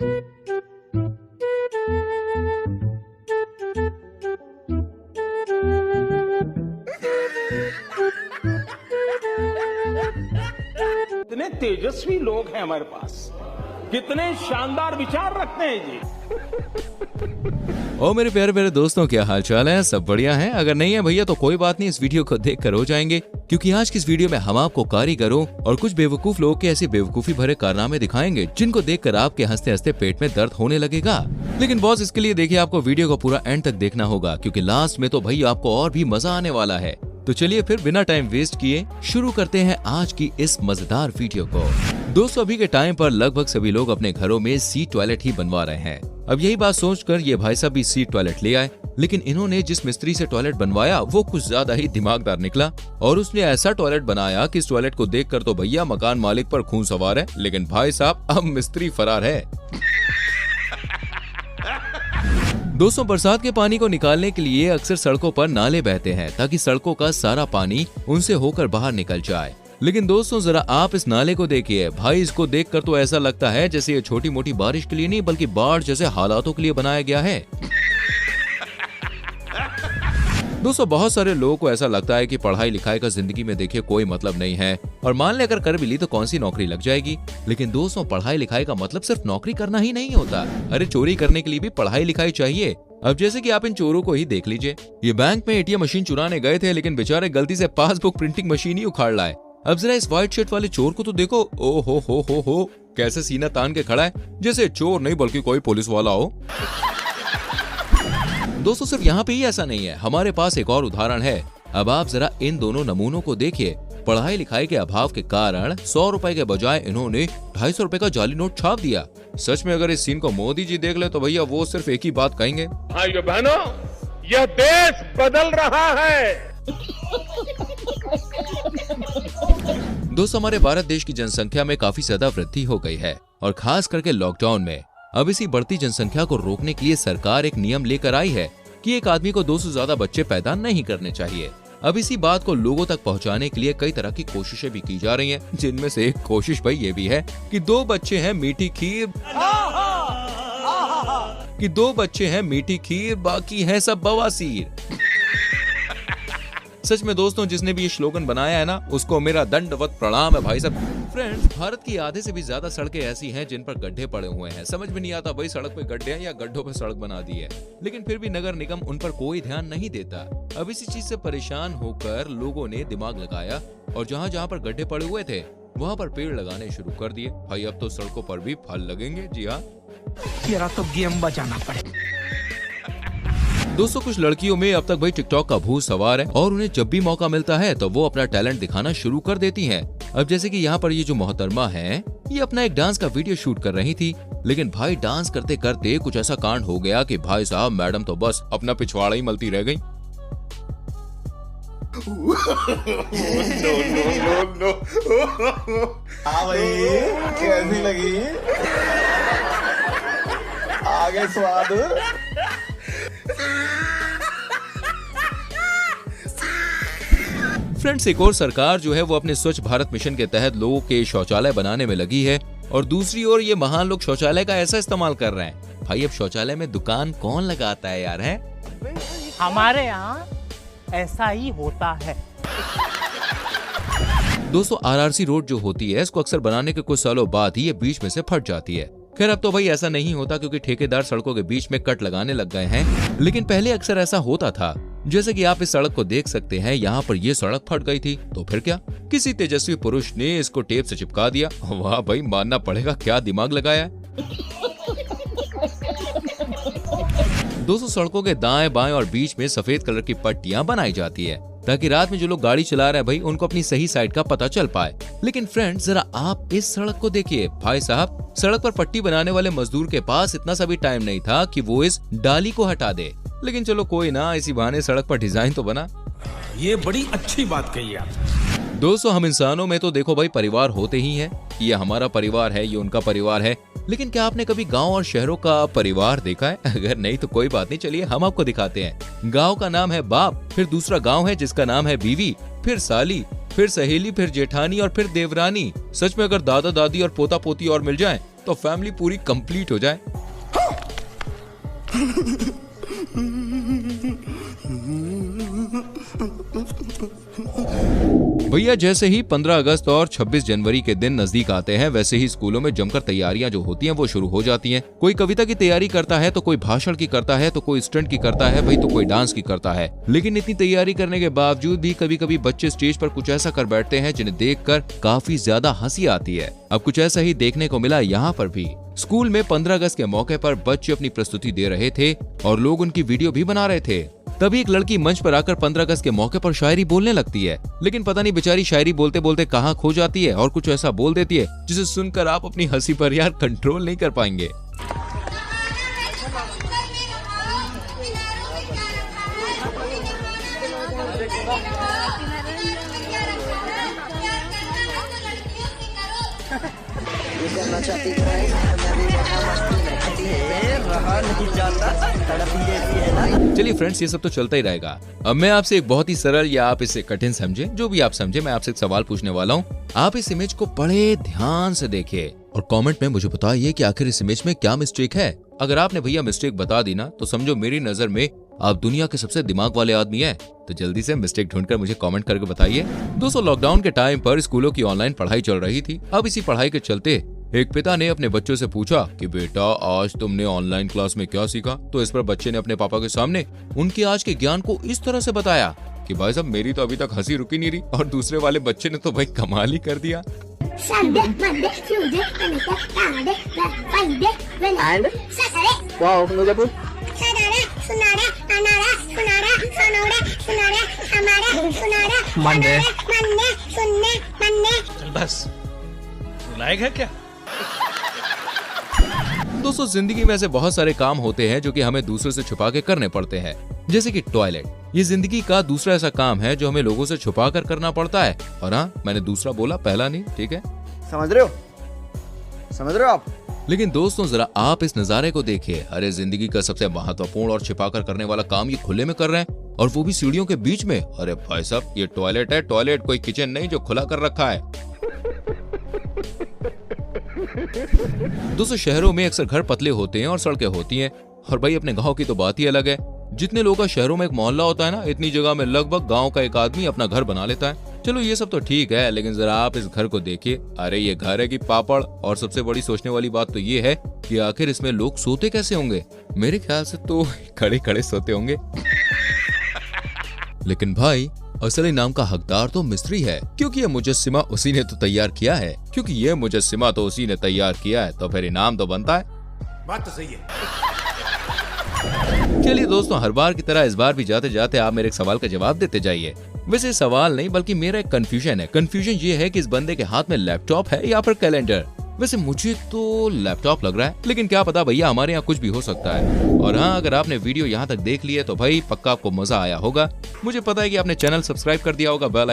कितने तेजस्वी लोग हैं हमारे पास, कितने शानदार विचार रखते हैं जी। ओ मेरे प्यारे प्यारे दोस्तों, क्या हाल चाल है? सब बढ़िया है? अगर नहीं है भैया तो कोई बात नहीं, इस वीडियो को देखकर हो जाएंगे, क्योंकि आज की इस वीडियो में हम आपको कारीगरों और कुछ बेवकूफ लोगों के ऐसे बेवकूफी भरे कारनामे दिखाएंगे जिनको देखकर आपके हंसते हंसते पेट में दर्द होने लगेगा। लेकिन बॉस, इसके लिए देखिए आपको वीडियो को पूरा एंड तक देखना होगा, क्योंकि लास्ट में तो भाई आपको और भी मजा आने वाला है। तो चलिए फिर बिना टाइम वेस्ट किए शुरू करते हैं आज की इस मजेदार वीडियो को। दोस्तों, अभी के टाइम पर लगभग सभी लोग अपने घरों में सीट टॉयलेट ही बनवा रहे हैं। अब यही बात सोचकर ये भाई साहब भी सीट टॉयलेट ले आए, लेकिन इन्होंने जिस मिस्त्री से टॉयलेट बनवाया वो कुछ ज्यादा ही दिमागदार निकला और उसने ऐसा टॉयलेट बनाया कि इस टॉयलेट को देखकर तो भैया मकान मालिक पर खून सवार है, लेकिन भाई साहब अब मिस्त्री फरार है। दोस्तों, बरसात के पानी को निकालने के लिए अक्सर सड़कों पर नाले बहते हैं ताकि सड़कों का सारा पानी उनसे होकर बाहर निकल जाए। लेकिन दोस्तों, जरा आप इस नाले को देखिए भाई, इसको देखकर तो ऐसा लगता है जैसे ये छोटी मोटी बारिश के लिए नहीं बल्कि बाढ़ जैसे हालातों के लिए बनाया गया है। दोस्तों, बहुत सारे लोगों को ऐसा लगता है कि पढ़ाई लिखाई का जिंदगी में देखिए कोई मतलब नहीं है, और मान ले अगर कर भी ली तो कौन सी नौकरी लग जाएगी। लेकिन दोस्तों, पढ़ाई लिखाई का मतलब सिर्फ नौकरी करना ही नहीं होता। अरे, चोरी करने के लिए भी पढ़ाई लिखाई चाहिए। अब जैसे कि आप इन चोरों को ही देख लीजिए, ये बैंक में एटीएम मशीन चुराने गए थे, लेकिन बेचारे गलती से पासबुक प्रिंटिंग मशीन ही उखाड़ लाए। अब जरा इस व्हाइट शर्ट वाले चोर को तो देखो, ओ हो कैसे सीना तान के खड़ा है, जैसे चोर नहीं बल्कि कोई पुलिस वाला हो। दोस्तों, सिर्फ यहाँ पे ही ऐसा नहीं है, हमारे पास एक और उदाहरण है। अब आप जरा इन दोनों नमूनों को देखिए। पढ़ाई लिखाई के अभाव के कारण 100 रुपए के बजाय इन्होंने 250 रुपए का जाली नोट छाप दिया। सच में अगर इस सीन को मोदी जी देख ले तो भैया वो सिर्फ एक ही बात कहेंगे, भाइयों बहनों, यह देश बदल रहा है। दोस्तों, हमारे भारत देश की जनसंख्या में काफी ज्यादा वृद्धि हो गई है, और खास करके लॉकडाउन में। अब इसी बढ़ती जनसंख्या को रोकने के लिए सरकार एक नियम लेकर आई है कि एक आदमी को 2 से ज्यादा बच्चे पैदा नहीं करने चाहिए। अब इसी बात को लोगों तक पहुंचाने के लिए कई तरह की कोशिशें भी की जा रही हैं, जिनमें से एक कोशिश भाई ये भी है कि 2 बच्चे हैं मीठी खीर, बाकी है सब बवासीर। सच में दोस्तों, जिसने भी ये स्लोगन बनाया है ना, उसको मेरा दंडवत प्रणाम है भाई साहब। फ्रेंड्स, भारत की आधे से भी ज्यादा सड़कें ऐसी हैं जिन पर गड्ढे पड़े हुए हैं। समझ में नहीं आता भाई सड़क पे गड्ढे हैं या गड्ढों पे सड़क बना दी है, लेकिन फिर भी नगर निगम उन पर कोई ध्यान नहीं देता। अब इसी चीज से परेशान होकर लोगों ने दिमाग लगाया और जहाँ जहाँ पर गड्ढे पड़े हुए थे वहाँ पर पेड़ लगाने शुरू कर दिए। भाई अब तो सड़कों पर भी फल लगेंगे। जी हाँ, तेरा तो गेम बजाना पड़ेगा। दोस्तों, कुछ लड़कियों में अब तक भाई टिकटॉक का भूत सवार है और उन्हें जब भी मौका मिलता है तो वो अपना टैलेंट दिखाना शुरू कर देती हैं। अब जैसे कि यहाँ पर ये जो मोहतरमा है, ये अपना एक डांस का वीडियो शूट कर रही थी, लेकिन भाई डांस करते करते कुछ ऐसा कांड हो गया कि भाई साहब मैडम तो बस अपना पिछवाड़ा ही मलती रह गई। नो। हाँ भाई, कैसी लगी? आगे स्वाद। फ्रेंड्स, एक और सरकार जो है वो अपने स्वच्छ भारत मिशन के तहत लोगों के शौचालय बनाने में लगी है, और दूसरी ओर ये महान लोग शौचालय का ऐसा इस्तेमाल कर रहे हैं। भाई अब शौचालय में दुकान कौन लगाता है यार, है? हमारे यहाँ ऐसा ही होता है। दोस्तों, आरआरसी रोड जो होती है, इसको अक्सर बनाने के कुछ सालों बाद ही ये बीच में से फट जाती है। खैर, अब तो भाई ऐसा नहीं होता क्योंकि ठेकेदार सड़कों के बीच में कट लगाने लग गए हैं, लेकिन पहले अक्सर ऐसा होता था। जैसे कि आप इस सड़क को देख सकते हैं, यहाँ पर ये सड़क फट गई थी, तो फिर क्या, किसी तेजस्वी पुरुष ने इसको टेप से चिपका दिया। वाह भाई, मानना पड़ेगा, क्या दिमाग लगाया है। दोस्तों, सड़कों के दाएं बाएं और बीच में सफेद कलर की पट्टियां बनाई जाती है ताकि रात में जो लोग गाड़ी चला रहे हैं भाई उनको अपनी सही साइड का पता चल पाए। लेकिन फ्रेंड्स, जरा आप इस सड़क को देखिए। भाई साहब, सड़क पर पट्टी बनाने वाले मजदूर के पास इतना सा भी टाइम नहीं था कि वो इस डाली को हटा दे। लेकिन चलो कोई ना, इसी बहाने सड़क पर डिजाइन तो बना। ये बड़ी अच्छी बात कही आप। दोस्तों, हम इंसानों में तो देखो भाई परिवार होते ही हैं, कि ये हमारा परिवार है, ये उनका परिवार है, लेकिन क्या आपने कभी गांव और शहरों का परिवार देखा है? अगर नहीं तो कोई बात नहीं, चलिए हम आपको दिखाते हैं। गांव का नाम है बाप, फिर दूसरा गांव है जिसका नाम है बीवी, फिर साली, फिर सहेली, फिर जेठानी और फिर देवरानी। सच में अगर दादा दादी और पोता पोती और मिल जाएं तो फैमिली पूरी कंप्लीट हो जाए। भैया जैसे ही 15 अगस्त और 26 जनवरी के दिन नजदीक आते हैं, वैसे ही स्कूलों में जमकर तैयारियां जो होती हैं वो शुरू हो जाती हैं। कोई कविता की तैयारी करता है, तो कोई भाषण की करता है, तो कोई स्टंट की करता है भाई, तो कोई डांस की करता है। लेकिन इतनी तैयारी करने के बावजूद भी कभी कभी बच्चे स्टेज पर कुछ ऐसा कर बैठते हैं जिन्हें देखकर काफी ज्यादा हंसी आती है। अब कुछ ऐसा ही देखने को मिला यहाँ पर भी। स्कूल में 15 अगस्त के मौके पर बच्चे अपनी प्रस्तुति दे रहे थे और लोग उनकी वीडियो भी बना रहे थे। तभी एक लड़की मंच पर आकर 15 अगस्त के मौके पर शायरी बोलने लगती है, लेकिन पता नहीं बेचारी शायरी बोलते बोलते कहाँ खो जाती है और कुछ ऐसा बोल देती है जिसे सुनकर आप अपनी हंसी पर यार कंट्रोल नहीं कर पाएंगे। चलिए फ्रेंड्स, ये सब तो चलता ही रहेगा। अब मैं आपसे एक बहुत ही सरल या आप इसे कठिन समझे, जो भी आप समझे, मैं आपसे एक सवाल पूछने वाला हूँ। आप इस इमेज को बड़े ध्यान से देखिए और कमेंट में मुझे बताइए कि आखिर इस इमेज में क्या मिस्टेक है। अगर आपने भैया मिस्टेक बता दी ना, तो समझो मेरी नजर में आप दुनिया के सबसे दिमाग वाले आदमी हैं। तो जल्दी से मिस्टेक ढूंढकर मुझे कमेंट करके बताइए। दोस्तों, लॉकडाउन के टाइम पर स्कूलों की ऑनलाइन पढ़ाई चल रही थी। अब इसी पढ़ाई के चलते एक पिता ने अपने बच्चों से पूछा कि बेटा आज तुमने ऑनलाइन क्लास में क्या सीखा। तो इस पर बच्चे ने अपने पापा के सामने उनके आज के ज्ञान को इस तरह से बताया कि भाई साहब मेरी तो अभी तक हंसी रुकी नहीं रही और दूसरे वाले बच्चे ने तो भाई कमाल ही कर दिया। बस रुलाएगा क्या? दोस्तों, जिंदगी में ऐसे बहुत सारे काम होते हैं जो कि हमें दूसरों से छुपा के करने पड़ते हैं, जैसे कि टॉयलेट। ये जिंदगी का दूसरा ऐसा काम है जो हमें लोगों से छुपा कर करना पड़ता है। और हाँ, मैंने दूसरा बोला, पहला नहीं, ठीक है? समझ रहे हो आप? लेकिन दोस्तों, जरा आप इस नजारे को देखिए। अरे जिंदगी का सबसे महत्वपूर्ण और छिपा कर करने वाला काम ये खुले में कर रहे हैं, और वो भी सीढ़ियों के बीच में। अरे भाई साहब, ये टॉयलेट है, टॉयलेट, कोई किचन नहीं जो खुला कर रखा है। दोस्तों, शहरों में अक्सर घर पतले होते हैं और सड़कें होती हैं, और भाई अपने गांव की तो बात ही अलग है। जितने लोगों का शहरों में एक मोहल्ला होता है ना, इतनी जगह में लगभग गांव का एक आदमी अपना घर बना लेता है। चलो ये सब तो ठीक है, लेकिन जरा आप इस घर को देखिए। अरे ये घर है कि पापड़। और सबसे बड़ी सोचने वाली बात तो ये है कि आखिर इसमें लोग सोते कैसे होंगे। मेरे ख्याल से तो खड़े खड़े सोते होंगे। लेकिन भाई, असली नाम का हकदार तो मिस्त्री है, क्योंकि ये मुजस्सिमा उसी ने तो तैयार किया है। क्योंकि ये मुजस्सिमा तो उसी ने तैयार किया है, तो फिर इनाम तो बनता है। बात तो सही है। चलिए दोस्तों, हर बार की तरह इस बार भी जाते जाते आप मेरे एक सवाल का जवाब देते जाइए। वैसे सवाल नहीं, बल्कि मेरा एक कंफ्यूजन है। कंफ्यूजन ये है कि इस बंदे के हाथ में लैपटॉप है या फिर कैलेंडर। वैसे मुझे तो लैपटॉप लग रहा है, लेकिन क्या पता भैया, हमारे यहाँ कुछ भी हो सकता है। और हाँ, अगर आपने वीडियो यहाँ तक देख ली है तो भाई पक्का आपको मजा आया होगा। मुझे पता है कि आपने चैनल सब्सक्राइब कर दिया होगा, बेल